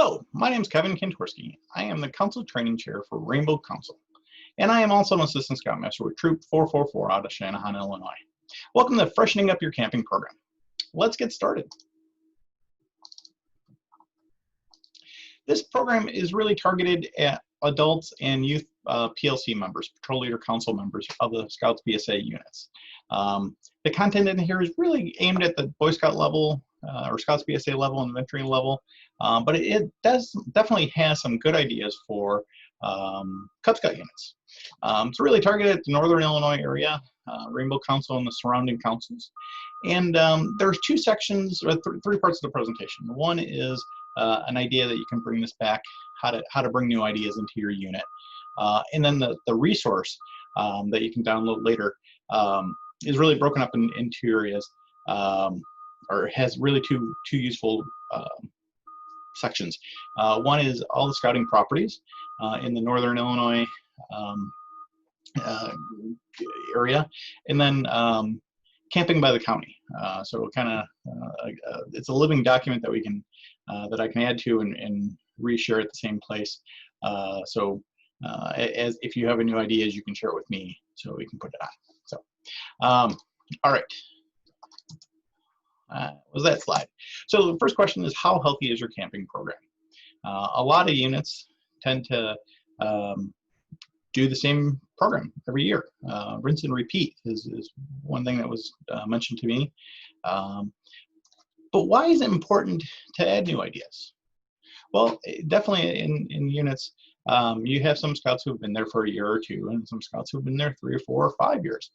Hello, my name is Kevin Kantorski. I am the Council Training Chair for Rainbow Council, and I am also an Assistant Scoutmaster with Troop 444 out of Channahon, Illinois. Welcome to Freshening Up Your Camping program. Let's get started. This program is really targeted at adults and youth PLC members, Patrol Leader Council members of the Scouts BSA units. The content in here is really aimed at the Boy Scout level or Scouts BSA level and Adventuring level, but it does definitely has some good ideas for Cub Scout units. It's really targeted at the Northern Illinois area, Rainbow Council and the surrounding councils. And there's two sections, or three parts of the presentation. One is an idea that you can bring this back, how to bring new ideas into your unit. And then the resource that you can download later is really broken up in two areas, or has really two useful sections. One is all the scouting properties in the Northern Illinois area, and then camping by the county. So kind of it's a living document that we can that I can add to and reshare at the same place. As if you have any new ideas, you can share it with me so we can put it on. So all right. Was that slide? So the first question is, how healthy is your camping program? A lot of units tend to do the same program every year. Rinse and repeat is one thing that was mentioned to me. But why is it important to add new ideas? Well, definitely in units, you have some scouts who have been there for a year or two, and some scouts who have been there 3 or 4 or 5 years.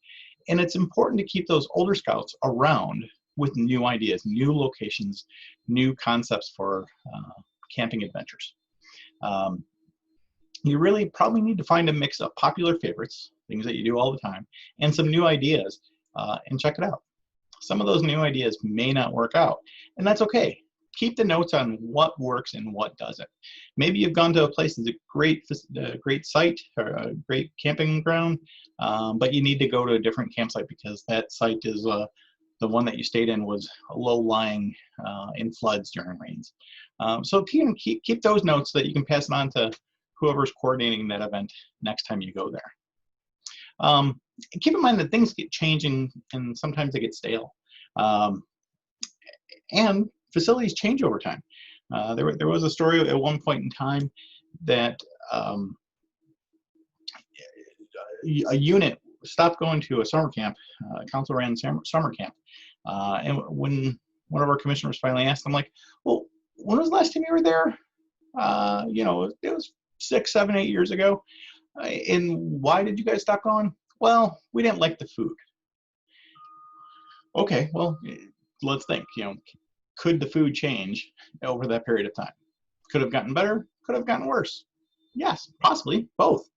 And it's important to keep those older scouts around with new ideas, new locations, new concepts for camping adventures. You really probably need to find a mix of popular favorites, things that you do all the time, and some new ideas, and check it out. Some of those new ideas may not work out, and that's okay. Keep the notes on what works and what doesn't. Maybe you've gone to a place that's a great site or a great camping ground, but you need to go to a different campsite because that site is the one that you stayed in was low-lying in floods during rains. So keep those notes so that you can pass it on to whoever's coordinating that event next time you go there. Keep in mind that things get changing and sometimes they get stale. And facilities change over time. There was a story at one point in time that a unit stopped going to a summer camp. Council ran summer camp. And when one of our commissioners finally asked, I'm like, well, when was the last time you were there? You know, it was 6, 7, 8 years ago. And why did you guys stop going? Well, we didn't like the food. Okay, well, let's think, you know, could the food change over that period of time? Could have gotten better, could have gotten worse. Yes, possibly, both.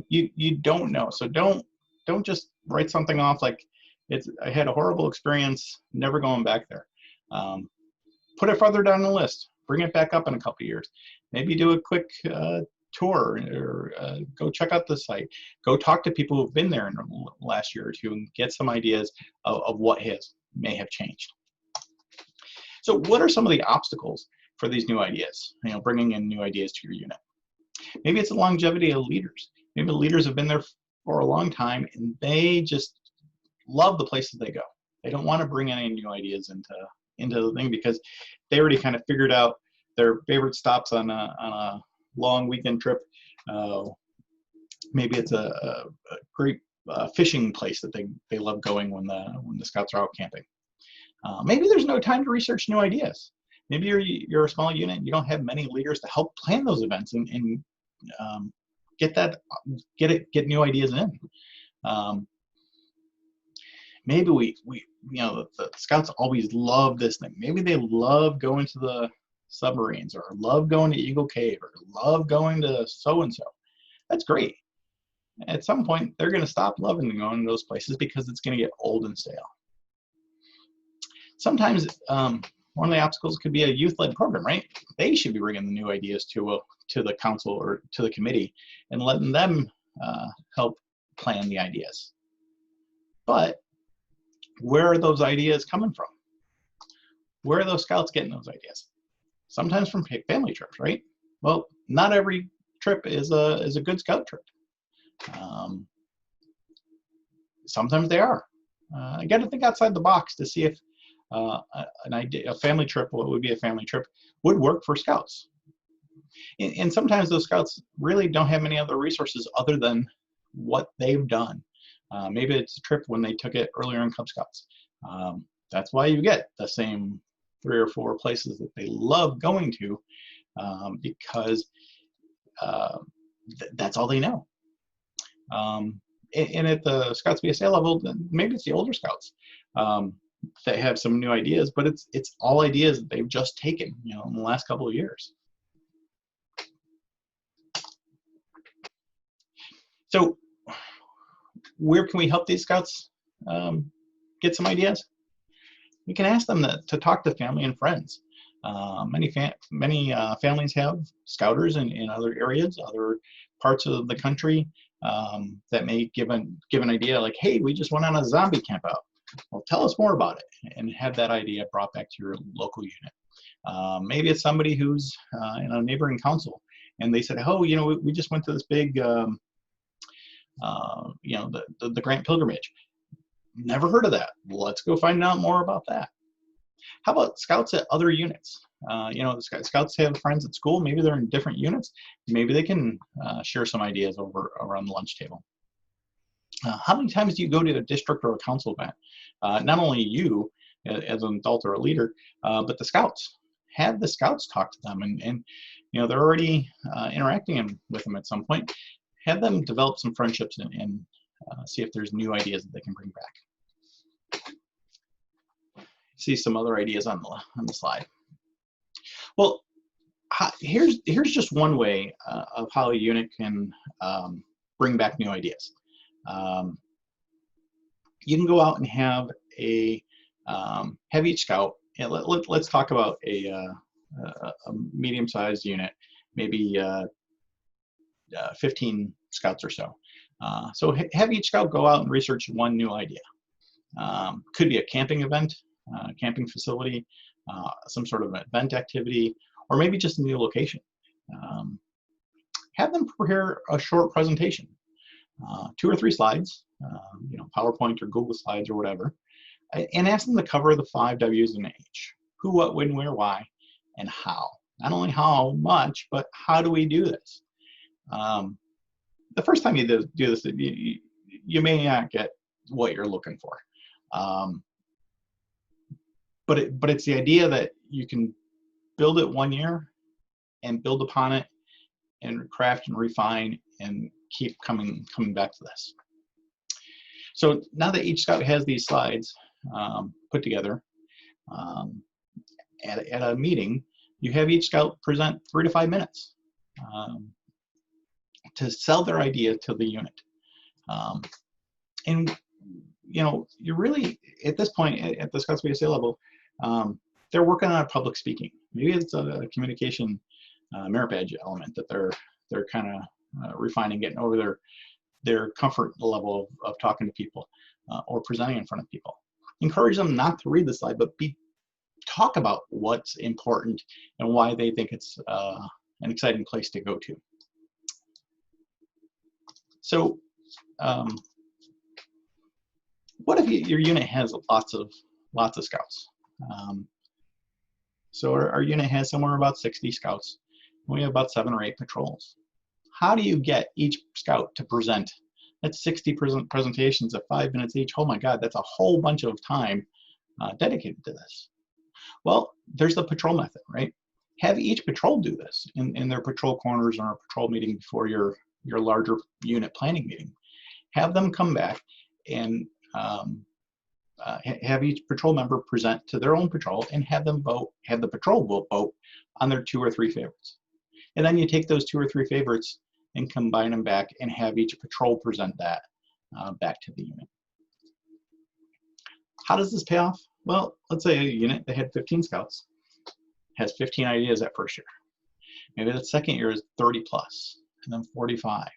You don't know, so don't just write something off like I had a horrible experience, never going back there. Put it further down the list, bring it back up in a couple of years. Maybe do a quick tour or go check out the site. Go talk to people who've been there in the last year or two and get some ideas of what may have changed. So what are some of the obstacles for these new ideas? You know, bringing in new ideas to your unit. Maybe it's the longevity of leaders. Maybe the leaders have been there for a long time and they just love the places they go. They don't want to bring any new ideas into the thing because they already kind of figured out their favorite stops on a long weekend trip. Maybe it's a great fishing place that they love going when the scouts are out camping. Maybe there's no time to research new ideas. Maybe you're a small unit and you don't have many leaders to help plan those events and get new ideas in. Maybe we you know, the scouts always love this thing. Maybe they love going to the submarines or love going to Eagle Cave or love going to so-and-so. That's great. At some point, they're going to stop loving going to those places because it's going to get old and stale. Sometimes one of the obstacles could be a youth-led program, right? They should be bringing the new ideas to the council or to the committee and letting them help plan the ideas. But where are those ideas coming from? Where are those scouts getting those ideas? sometimes from family trips, right? Well, not every trip is a good scout trip. Sometimes they are. I got to think outside the box to see if a family trip, what would be a family trip, would work for scouts. And sometimes those scouts really don't have many other resources other than what they've done. Maybe it's a trip when they took it earlier in Cub Scouts. That's why you get the same 3 or 4 places that they love going to, because that's all they know. And at the Scouts BSA level, maybe it's the older Scouts that have some new ideas, but it's all ideas that they've just taken, in the last couple of years. So where can we help these Scouts get some ideas? We can ask them to talk to family and friends. Many families have scouters in other areas, other parts of the country, that may give an idea like, hey, we just went on a zombie campout. Well, tell us more about it, and have that idea brought back to your local unit. Maybe it's somebody who's in a neighboring council, and they said, oh, we just went to this big, the Grant Pilgrimage. Never heard of that. Let's go find out more about that. How about scouts at other units? Scouts have friends at school. Maybe they're in different units. Maybe they can share some ideas around the lunch table. How many times do you go to a district or a council event? Not only you as an adult or a leader, but the scouts. Have the scouts talk to them, and they're already interacting with them at some point. Have them develop some friendships and see if there's new ideas that they can bring back. See some other ideas on the slide. Well, here's just one way of how a unit can bring back new ideas. You can go out and have each scout. Let's talk about a medium-sized unit, maybe 15 scouts or so. So have each scout go out and research one new idea. Could be a camping event, camping facility, some sort of event activity, or maybe just a new location. Have them prepare a short presentation, 2 or 3 slides, PowerPoint or Google Slides or whatever, and ask them to cover the 5 W's and H: who, what, when, where, why, and how. Not only how much, but how do we do this? The first time you do this, you may not get what you're looking for. But it's the idea that you can build it one year and build upon it and craft and refine and keep coming back to this. So now that each scout has these slides put together, at a meeting, you have each scout present 3 to 5 minutes to sell their idea to the unit. And you're really, at this point, at the Scouts BSA level, they're working on a public speaking. Maybe it's a communication merit badge element that they're kind of refining, getting over their comfort level of talking to people or presenting in front of people. Encourage them not to read the slide, but talk about what's important and why they think it's an exciting place to go to. So what if your unit has lots of scouts? So our unit has somewhere about 60 scouts. We have about 7 or 8 patrols. How do you get each scout to present? That's 60 presentations at 5 minutes each. Oh my God, that's a whole bunch of time dedicated to this. Well, there's the patrol method, right? Have each patrol do this in their patrol corners or a patrol meeting before your larger unit planning meeting. Have them come back and have each patrol member present to their own patrol and have them vote, have the patrol vote on their 2 or 3 favorites. And then you take those 2 or 3 favorites and combine them back and have each patrol present that back to the unit. How does this pay off? Well, let's say a unit that had 15 scouts has 15 ideas that first year. Maybe the second year is 30 plus, and then 45.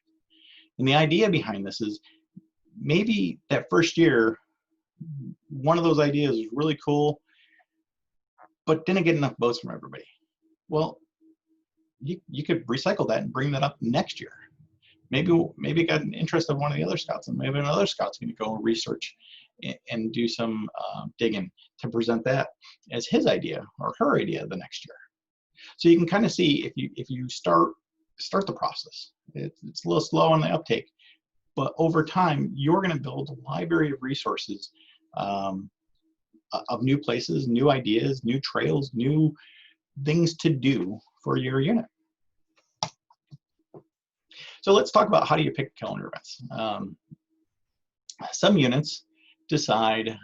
And the idea behind this is maybe that first year, one of those ideas is really cool, but didn't get enough votes from everybody. Well, you could recycle that and bring that up next year. Maybe it got an interest of one of the other scouts, and maybe another scout's going to go and research and do some digging to present that as his idea or her idea the next year. So you can kind of see if you start the process. It's a little slow on the uptake, but over time you're going to build a library of resources of new places, new ideas, new trails, new things to do for your unit. So let's talk about how do you pick calendar events. Some units decide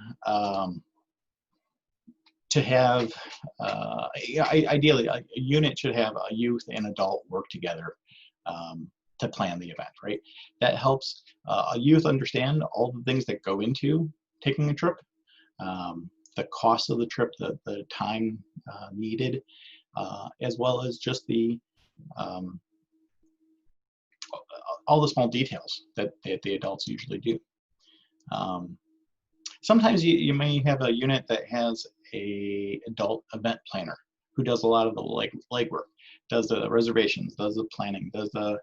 to have, ideally, a unit should have a youth and adult work together to plan the event, right? That helps a youth understand all the things that go into taking a trip, the cost of the trip, the time needed, as well as just the all the small details that the adults usually do. Sometimes you may have a unit that has a adult event planner who does a lot of the legwork, does the reservations, does the planning, does the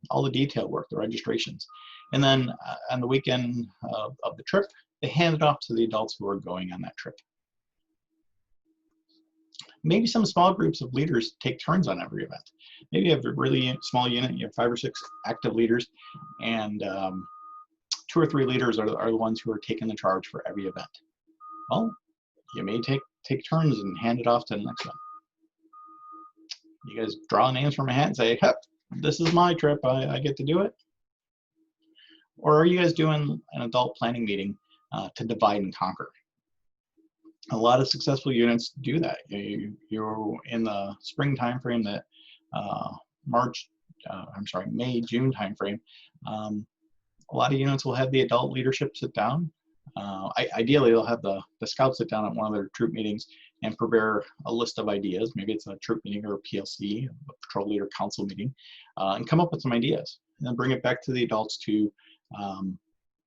all the detail work, the registrations. And then on the weekend of the trip, they hand it off to the adults who are going on that trip. Maybe some small groups of leaders take turns on every event. Maybe you have a really small unit, you have 5 or 6 active leaders, and 2 or 3 leaders are the ones who are taking the charge for every event. Well, you may take turns and hand it off to the next one. You guys draw names from a hat and say, "Yep, this is my trip, I get to do it." Or are you guys doing an adult planning meeting to divide and conquer? A lot of successful units do that. You're in the spring time frame, that May, June time frame. A lot of units will have the adult leadership sit down. Ideally, they'll have the scouts sit down at one of their troop meetings and prepare a list of ideas. Maybe it's a troop meeting or a PLC, a patrol leader council meeting, and come up with some ideas. And then bring it back to the adults to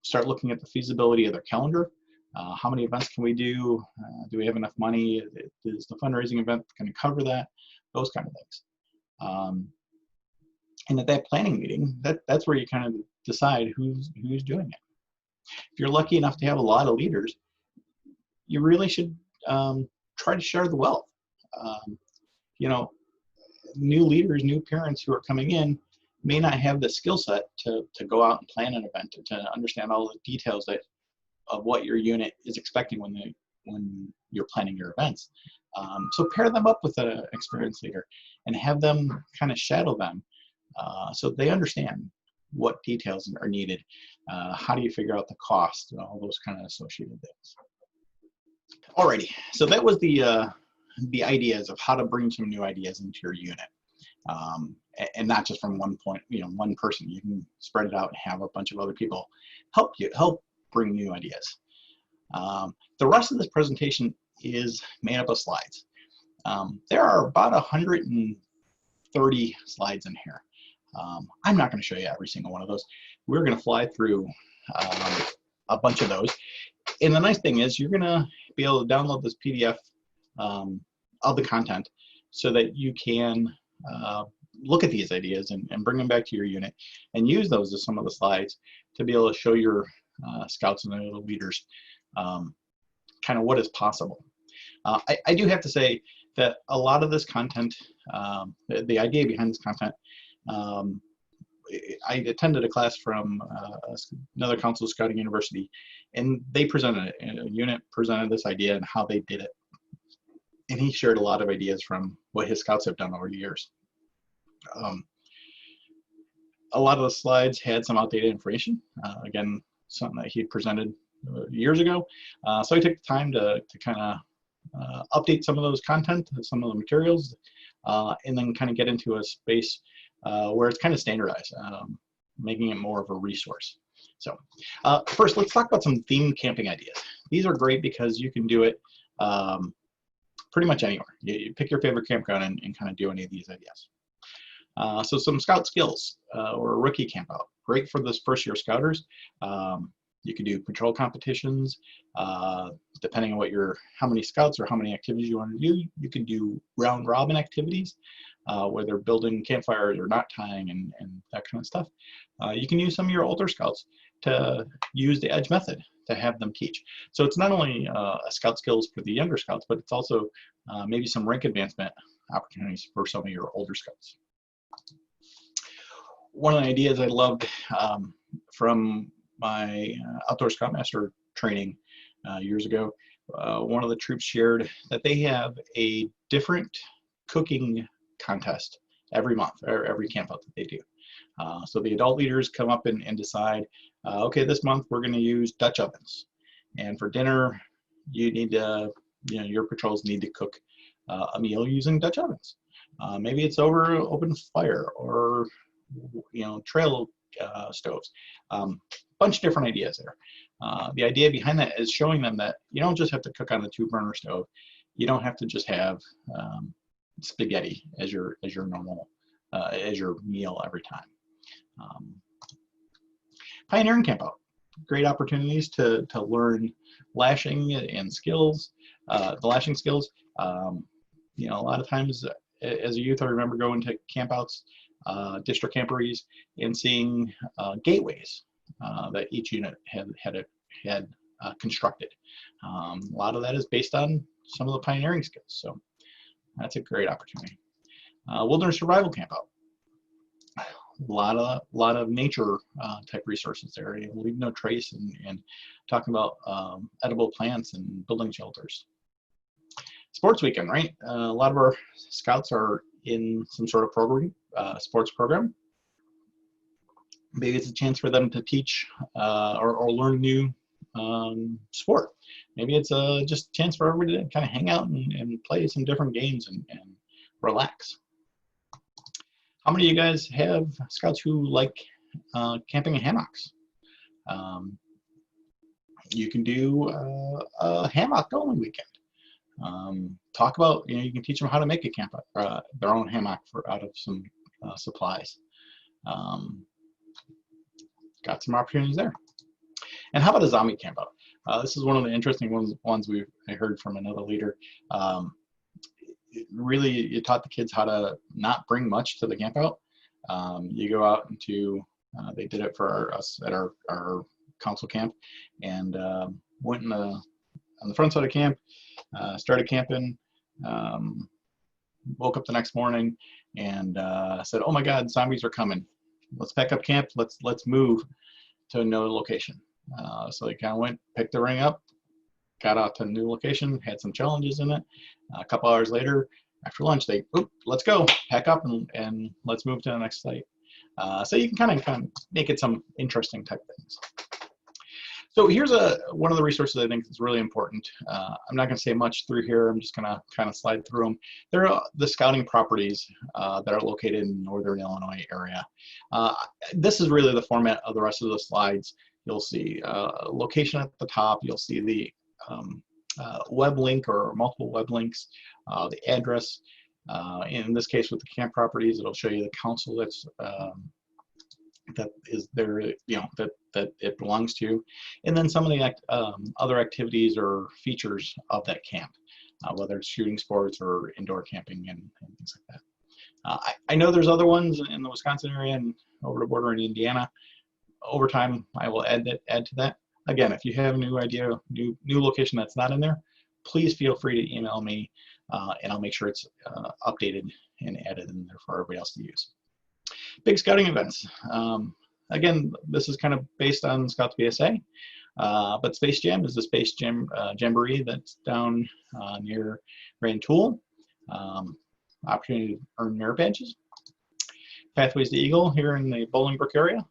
start looking at the feasibility of their calendar. How many events can we do? Do we have enough money? Is the fundraising event going to cover that? Those kind of things. And at that planning meeting, that's where you kind of decide who's doing it. If you're lucky enough to have a lot of leaders, you really should try to share the wealth. You know, new leaders, new parents who are coming in may not have the skill set to go out and plan an event, to understand all the details of what your unit is expecting when you're planning your events. So pair them up with an experienced leader and have them kind of shadow them so they understand what details are needed. How do you figure out the cost and all those kind of associated things. Alrighty, so that was the ideas of how to bring some new ideas into your unit. And not just from one point, one person. You can spread it out and have a bunch of other people help bring new ideas. The rest of this presentation is made up of slides. There are about 130 slides in here. I'm not going to show you every single one of those. We're going to fly through a bunch of those. And the nice thing is you're going to be able to download this PDF of the content so that you can look at these ideas and bring them back to your unit and use those as some of the slides to be able to show your scouts and their little leaders kind of what is possible. I do have to say that a lot of this content, the idea behind this content, I attended a class from another council scouting university, and they presented it. A unit presented this idea and how they did it. And he shared a lot of ideas from what his scouts have done over the years. A lot of the slides had some outdated information. Again, something that he presented years ago. So I took the time to kind of update some of those content, some of the materials, and then kind of get into a space where it's kind of standardized, making it more of a resource. So first, let's talk about some themed camping ideas. These are great because you can do it pretty much anywhere. You pick your favorite campground and kind of do any of these ideas. So some scout skills or a rookie campout, great for this first year scouters. You could do patrol competitions, depending on how many scouts or how many activities you want to do. You can do round robin activities, where they're building campfires or knot tying and that kind of stuff. You can use some of your older scouts to use the EDGE method to have them teach. So it's not only scout skills for the younger scouts, but it's also maybe some rank advancement opportunities for some of your older scouts. One of the ideas I loved from my outdoor scoutmaster training years ago, one of the troops shared that they have a different cooking contest every month or every campout that they do. So the adult leaders come up and decide, okay, this month we're going to use Dutch ovens, and for dinner you need to, your patrols need to cook a meal using Dutch ovens. Maybe it's over open fire or trail stoves. Bunch of different ideas there. The idea behind that is showing them that you don't just have to cook on a 2-burner stove. You don't have to just have spaghetti as your normal as your meal every time. Pioneering campout, great opportunities to learn lashing and skills. The lashing skills, a lot of times as a youth, I remember going to campouts, district camporees, and seeing gateways that each unit had constructed. A lot of that is based on some of the pioneering skills, so that's a great opportunity. Wilderness survival campout. A lot of nature type resources there. You leave no trace, and talking about edible plants and building shelters. Sports weekend, right? A lot of our scouts are in some sort of program, sports program. Maybe it's a chance for them to teach or learn new sport. Maybe it's just a chance for everybody to kind of hang out and play some different games and relax. How many of you guys have scouts who like camping in hammocks? You can do a hammock only weekend. Talk about, you can teach them how to make a camp, their own hammock out of some supplies. Got some opportunities there. And how about a zombie campout? This is one of the interesting ones I heard from another leader. Really, you taught the kids how to not bring much to the campout. You go out into, they did it for us at our council camp, and went on the front side of camp, started camping, woke up the next morning and said, oh my God, zombies are coming. Let's pack up camp, let's move to another location. So they kind of went, picked the ring up, got out to a new location, had some challenges in it. A couple hours later, after lunch, let's go, pack up and let's move to the next site. So you can kind of make it some interesting type things. So here's one of the resources I think is really important. I'm not going to say much through here. I'm just going to kind of slide through them. There are the scouting properties that are located in northern Illinois area. This is really the format of the rest of the slides. You'll see location at the top. You'll see the web link or multiple web links, the address. In this case, with the camp properties, it'll show you the council that is there, that it belongs to, and then some of the other activities or features of that camp, whether it's shooting sports or indoor camping and things like that. I know there's other ones in the Wisconsin area and over the border in Indiana. Over time, I will add to that. Again, if you have a new idea, new location that's not in there, please feel free to email me, and I'll make sure it's updated and added in there for everybody else to use. Big scouting events. Again, this is kind of based on Scouts BSA, but Space Jam is the Space Jam Jamboree that's down near Rantoul. Opportunity to earn merit badges. Pathways to Eagle here in the Bolingbrook area.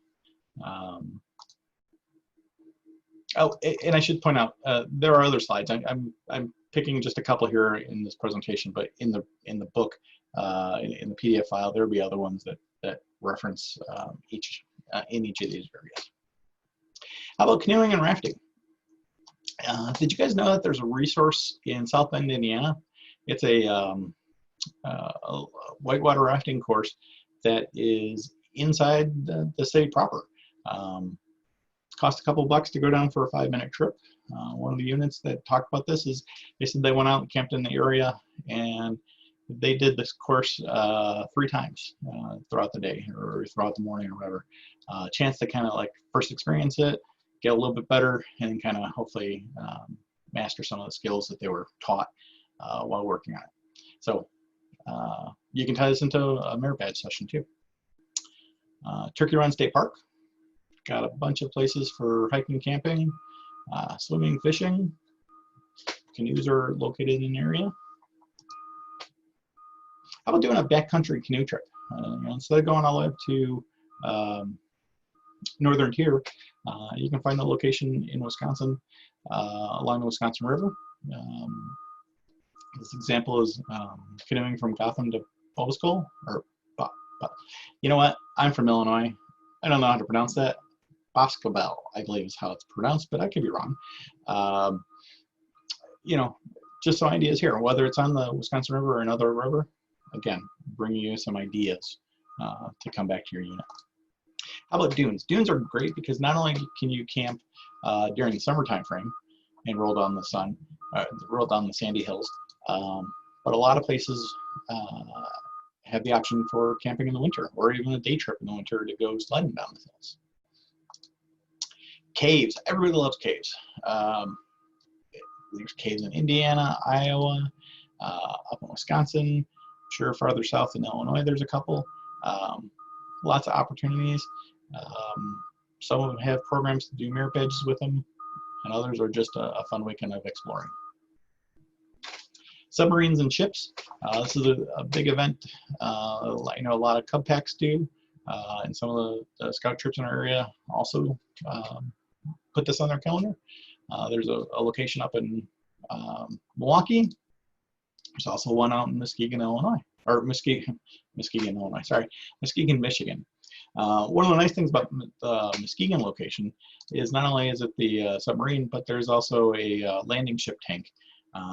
Oh, and I should point out, there are other slides. I'm picking just a couple here in this presentation, but in the book, in the PDF file, there'll be other ones that reference in each of these areas. How about canoeing and rafting? Did you guys know that there's a resource in South Bend, Indiana? It's a whitewater rafting course that is inside the city proper. Cost a couple bucks to go down for a 5-minute trip. One of the units that talked about this is they said they went out and camped in the area, and they did this course 3 times throughout the day or throughout the morning or whatever. Chance to kind of like first experience it, get a little bit better, and kind of hopefully master some of the skills that they were taught while working on it. So you can tie this into a merit badge session too. Turkey Run State Park. Got a bunch of places for hiking, camping, swimming, fishing. Canoes are located in the area. How about doing a backcountry canoe trip? Instead of going all the way up to northern tier, you can find the location in Wisconsin along the Wisconsin River. This example is canoeing from Gotham to Bosco, or you know what? I'm from Illinois. I don't know how to pronounce that. Boscobel, I believe is how it's pronounced, but I could be wrong. You know, just some ideas here, whether it's on the Wisconsin River or another river. Again, bringing you some ideas to come back to your unit. How about dunes? Dunes are great because not only can you camp during the summer time frame and roll down the sun, roll down the sandy hills, but a lot of places have the option for camping in the winter, or even a day trip in the winter to go sledding down the hills. Caves. Everybody loves caves. There's caves in Indiana, Iowa, up in Wisconsin. I'm sure farther south in Illinois there's a couple. Lots of opportunities. Some of them have programs to do merit badges with them, and others are just a fun weekend of exploring. Submarines and ships. This is a big event. I know a lot of Cub packs do, and some of the scout trips in our area also put this on their calendar. There's a location up in Milwaukee. There's also one out in Muskegon, Illinois, or Muskegon, Illinois. Sorry, Muskegon, Michigan. One of the nice things about the Muskegon location is not only is it the submarine, but there's also a landing ship tank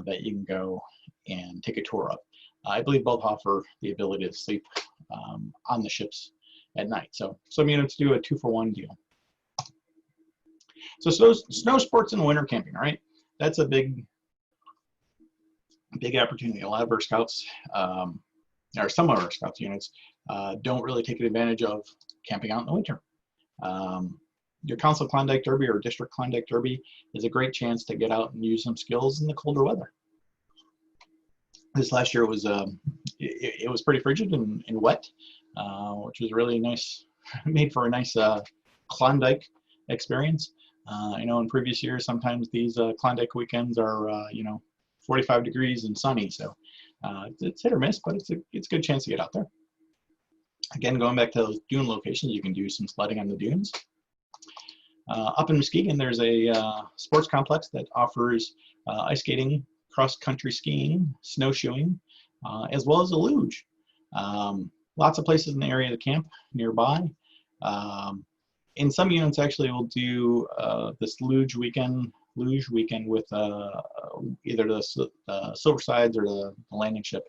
that you can go and take a tour of. I believe both offer the ability to sleep on the ships at night. So some units do a 2-for-1 deal. So snow sports and winter camping, right? That's a big opportunity. A lot of our scouts, or some of our scouts units, don't really take advantage of camping out in the winter. Your Council Klondike Derby or District Klondike Derby is a great chance to get out and use some skills in the colder weather. This last year was it was pretty frigid and wet, which was really nice, made for a nice Klondike experience. I know in previous years sometimes these Klondike weekends are 45 degrees and sunny, so it's hit or miss, but it's a good chance to get out there. Again, going back to those dune locations, you can do some sledding on the dunes. Up in Muskegon, there's a sports complex that offers ice skating, cross-country skiing, snowshoeing, as well as a luge. Lots of places in the area to camp nearby. And some units actually will do this luge weekend with either the Silver Sides or the landing ship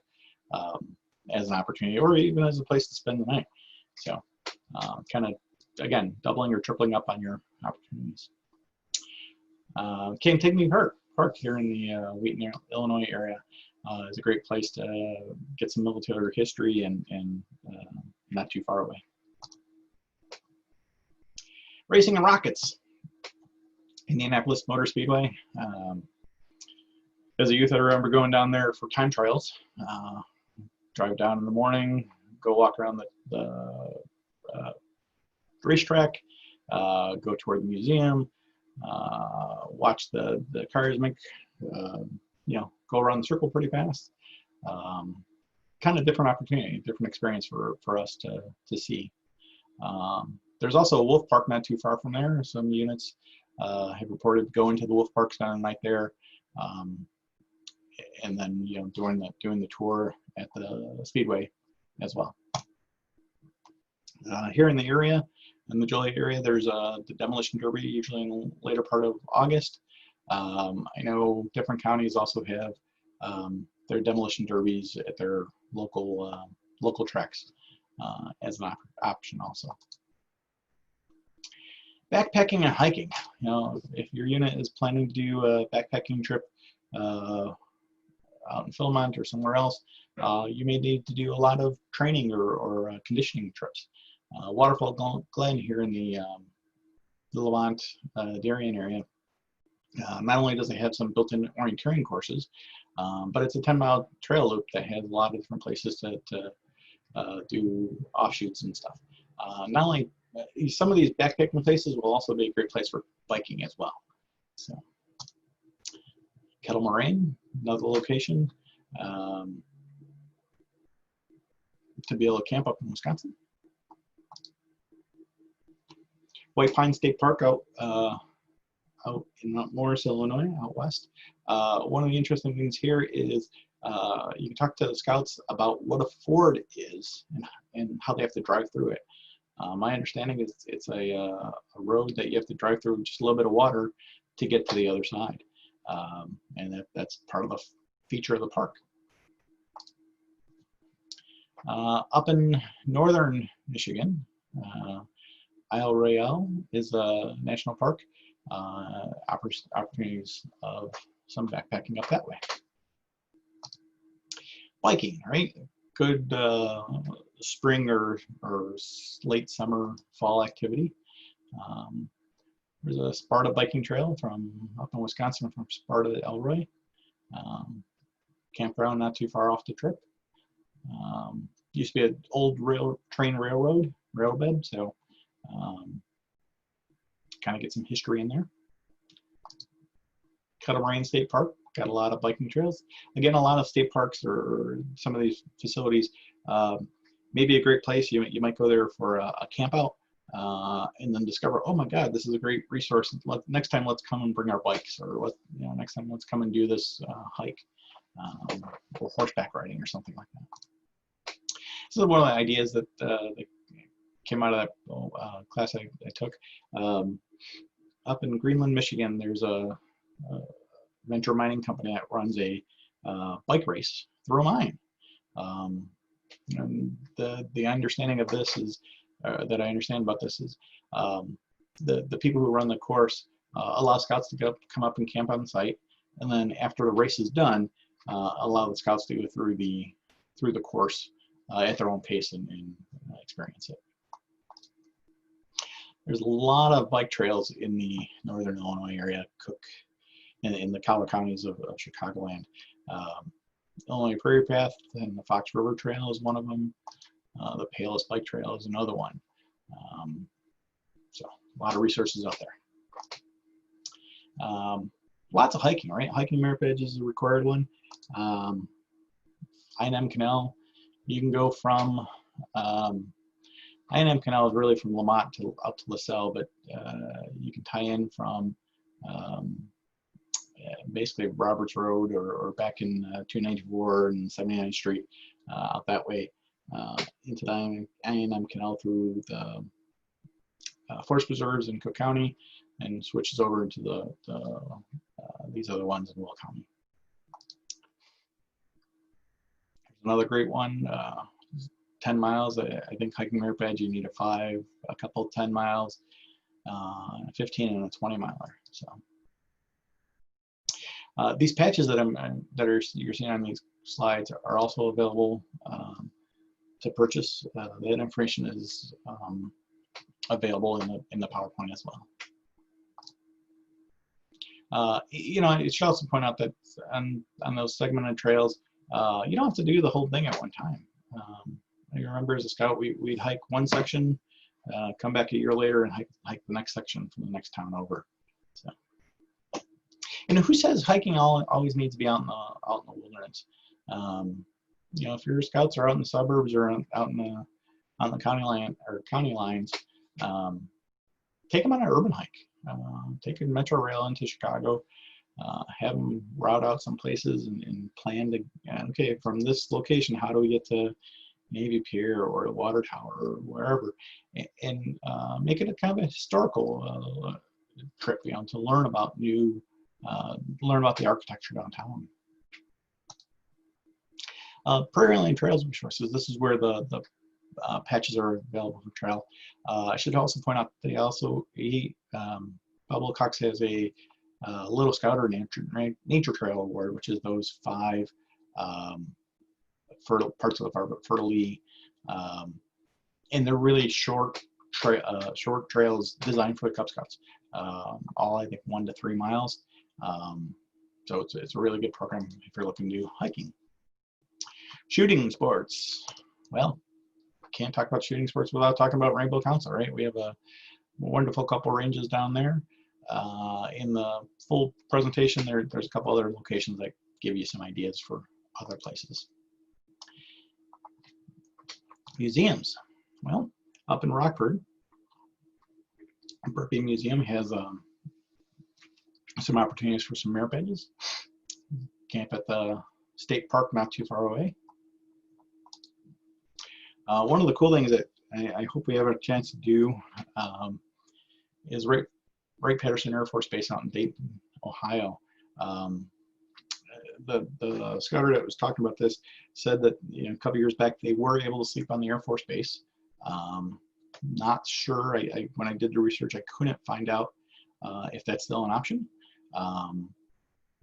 as an opportunity, or even as a place to spend the night. So kind of, again, doubling or tripling up on your opportunities. Cantigny Park here in the Wheaton, Illinois area is a great place to get some military history and not too far away. Racing and rockets. Indianapolis Motor Speedway. As a youth, I remember going down there for time trials. Drive down in the morning, go walk around the racetrack, go toward the museum, watch the cars make, go around the circle pretty fast. Kind of different opportunity, different experience for us to see. There's also a wolf park not too far from there. Some units have reported going to the wolf park, spending the night there, and then doing the tour at the speedway as well. Here in the area, in the Joliet area, there's the Demolition Derby, usually in the later part of August. I know different counties also have their demolition derbies at their local tracks as an option also. Backpacking and hiking. You know, if your unit is planning to do a backpacking trip out in Lemont or somewhere else, you may need to do a lot of training or conditioning trips. Waterfall Glen here in the Lemont, Darien area, not only does it have some built-in orienteering courses, but it's a 10-mile trail loop that has a lot of different places to do offshoots and stuff. Not only some of these backpacking places will also be a great place for biking as well. So, Kettle Moraine, another location to be able to camp up in Wisconsin. White Pine State Park out in Mount Morris, Illinois, out west. One of the interesting things here is you can talk to the scouts about what a ford is and how they have to drive through it. My understanding is it's a road that you have to drive through just a little bit of water to get to the other side. And that's part of the feature of the park. Up in northern Michigan, Isle Royale is a national park. Opportunities of some backpacking up that way. Biking, right? Good spring or late summer, fall activity. There's a Sparta biking trail from up in Wisconsin from Sparta to Elroy. Campground not too far off the trip. Used to be an old train railbed, so kind of get some history in there. Kettle Moraine State Park, got a lot of biking trails. Again, a lot of state parks or some of these facilities may be a great place. You might go there for a camp out and then discover, oh my God, this is a great resource. Next time, let's come and bring our bikes, or next time, let's come and do this hike or horseback riding or something like that. This is one of the ideas that came out of that class I took. Up in Greenland, Michigan, there's a venture mining company that runs a bike race through a mine. And the understanding of this is, that I understand about this is, the people who run the course allow scouts to come up and camp on site, and then after the race is done, allow the scouts to go through the course at their own pace and experience it. There's a lot of bike trails in the northern Illinois area, Cook, in the Collier counties of Chicagoland. Illinois Prairie Path and the Fox River Trail is one of them. The Palos Bike Trail is another one. So a lot of resources out there. Lots of hiking, right? Hiking Merit Badge is a required one. I&M Canal, you can go from I&M Canal is really from Lemont up to LaSalle, but you can tie in from basically Roberts Road or back in 294 and 79th Street out that way into the I&M Canal through the forest preserves in Cook County, and switches over into these other ones in Will County. Another great one. 10 miles, I think hiking Merit Badge, you need a 5, a couple 10 miles, 15 and a 20 miler. So these patches that you're seeing on these slides are also available to purchase. That information is available in the PowerPoint as well. I should also point out that on those segmented trails, you don't have to do the whole thing at one time. I remember as a scout, we'd hike one section, come back a year later and hike the next section from the next town over. So, and who says hiking always needs to be out in the wilderness? If your scouts are out in the suburbs or out on the county lines, take them on an urban hike. Take a metro rail into Chicago. Have them route out some places and plan to, okay, from this location, how do we get to Navy Pier or the Water Tower or wherever, and make it a kind of a historical trip, to learn about learn about the architecture downtown. Prairieland Trails resources. This is where the patches are available for trail. I should also point out that Pablo Cox has a Little Scouter Nature Trail Award, which is those 5 parts of the fertile, and they're really short trails designed for the Cub Scouts. All I think 1 to 3 miles. So it's a really good program if you're looking to do hiking. Shooting sports. Well, can't talk about shooting sports without talking about Rainbow Council, right? We have a wonderful couple ranges down there. In the full presentation, there's a couple other locations that give you some ideas for other places. Museums. Well, up in Rockford, Burpee Museum has some opportunities for some merit badges. Camp at the state park not too far away. One of the cool things that I hope we have a chance to do is Wright Patterson Air Force Base out in Dayton, Ohio. The scouter that was talking about this said that a couple years back they were able to sleep on the Air Force Base. Not sure. When I did the research, I couldn't find out if that's still an option.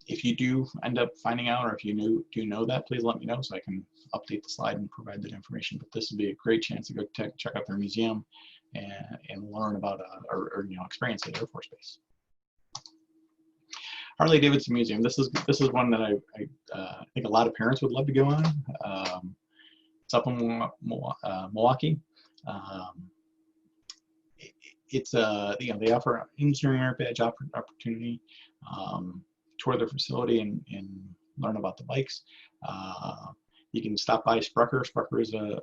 If you do end up finding out, or if you do know that, please let me know so I can update the slide and provide that information. But this would be a great chance to go check out their museum and learn about or experience the Air Force Base. Harley Davidson Museum. This is one that I think a lot of parents would love to go on. It's up in Milwaukee. It's they offer engineering merit badge opportunity. Tour their facility and learn about the bikes. You can stop by Sprucker. Sprucker is a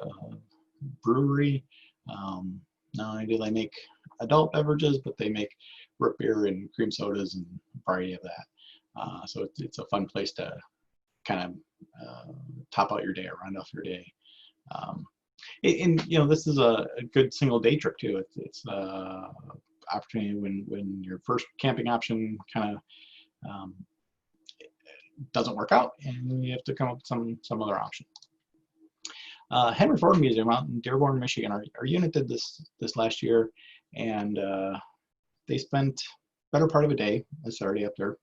brewery. Not only do they make adult beverages, but they make root beer and cream sodas and a variety of that. So it's a fun place to kind of top out your day or round off your day. And this is a good single day trip too. It's opportunity when your first camping option kind of doesn't work out and you have to come up with some other option. Henry Ford Museum out in Dearborn, Michigan. Our unit did this last year, and they spent better part of a day a Saturday up there,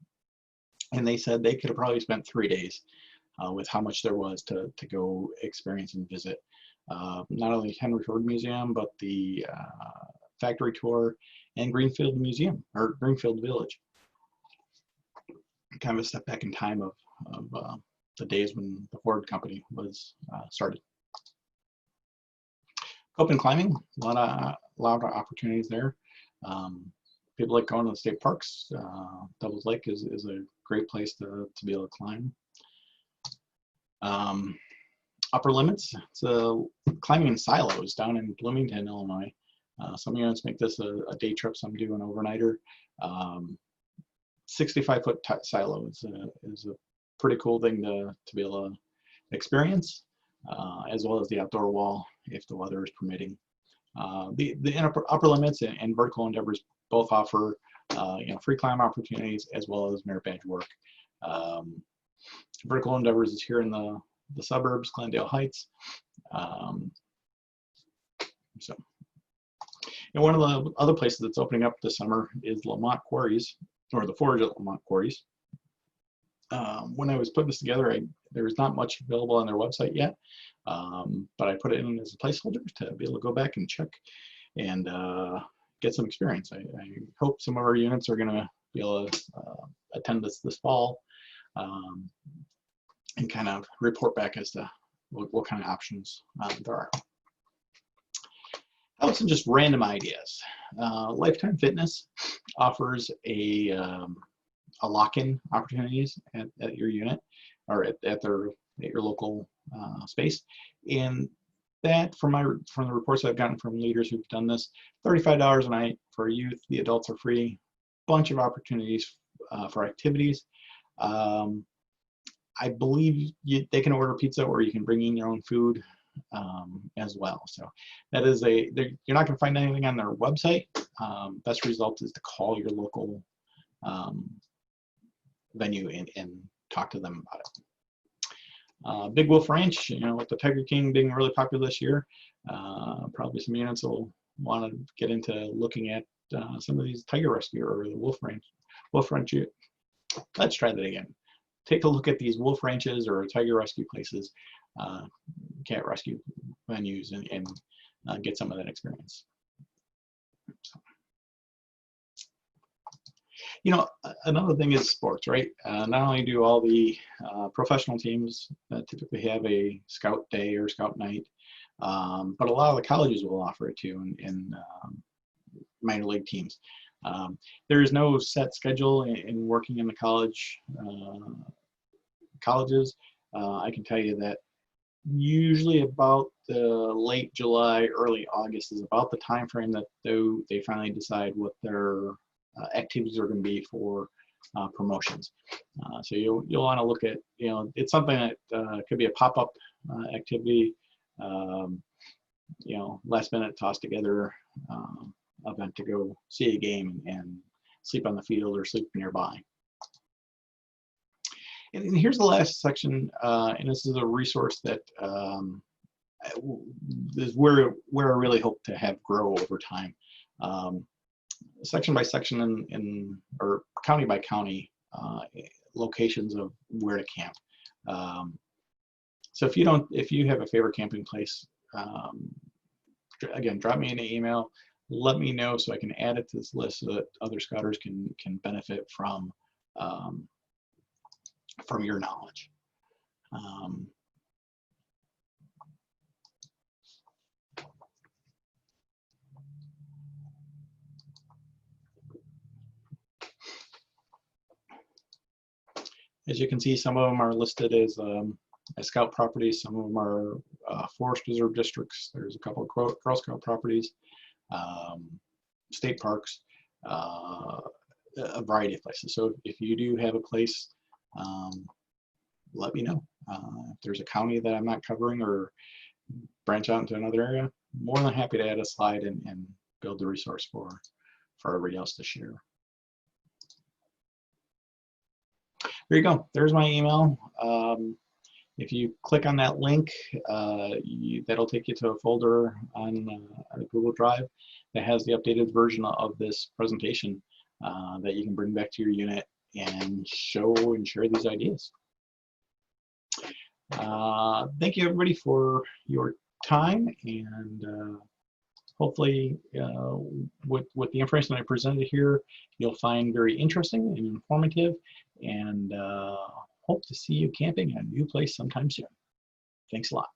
and they said they could have probably spent 3 days with how much there was to go experience and visit. Not only Henry Ford Museum, but the factory tour and Greenfield Museum, or Greenfield Village. Kind of a step back in time of the days when the Ford company was started. Open climbing, a lot of opportunities there. People like going to the state parks. Devil's Lake is a great place to be able to climb. Upper limits, it's climbing in silos down in Bloomington, Illinois. Some units make this a day trip, some do an overnighter. 65-foot silo is a pretty cool thing to be able to experience, as well as the outdoor wall if the weather is permitting. The upper limits and vertical endeavors both offer free climb opportunities as well as merit badge work. Vertical endeavors is here in the suburbs, Glendale Heights. One of the other places that's opening up this summer is Lemont Quarries, or the Forge at Lemont Quarries. When I was putting this together, there was not much available on their website yet, but I put it in as a placeholder to be able to go back and check and get some experience. I hope some of our units are going to be able to attend this fall and kind of report back as to what kind of options there are. How about some just random ideas? Lifetime Fitness offers a lock-in opportunities at your unit, or at your local space, and that from the reports I've gotten from leaders who've done this, $35 a night for youth. The adults are free. Bunch of opportunities for activities. I believe they can order pizza, or you can bring in your own food as well. So that is you're not going to find anything on their website. Best result is to call your local venue and talk to them about it. Big Wolf Ranch, with the Tiger King being really popular this year, Probably some units will want to get into looking at some of these tiger rescue or the wolf ranch. Let's try that again. Take a look at these wolf ranches or tiger rescue places, cat rescue venues, and get some of that experience. So, you know, another thing is sports, right? Not only do all the professional teams typically have a scout day or scout night, but a lot of the colleges will offer it too in minor league teams. There is no set schedule in working in the colleges. I can tell you that usually about the late July, early August is about the time frame that they finally decide what their activities are going to be for promotions. So you'll want to look at, you know, it's something that could be a pop-up activity, you know, last minute toss together event to go see a game and sleep on the field or sleep nearby. And here's the last section, and this is a resource that is where I really hope to have grow over time. Section by section or county by county locations of where to camp. So if you have a favorite camping place, again, drop me an email. Let me know so I can add it to this list so that other scouters can benefit from your knowledge. As you can see, some of them are listed as scout properties. Some of them are forest reserve districts. There's a couple of Girl Scout properties, state parks, a variety of places. So if you do have a place, let me know. If there's a county that I'm not covering or branch out into another area, more than happy to add a slide and build the resource for everybody else to share. There you go. There's my email. If you click on that link, that'll take you to a folder on Google Drive that has the updated version of this presentation that you can bring back to your unit and show and share these ideas. Thank you, everybody, for your time, and hopefully with the information I presented here, you'll find very interesting and informative, and hope to see you camping in a new place sometime soon. Thanks a lot.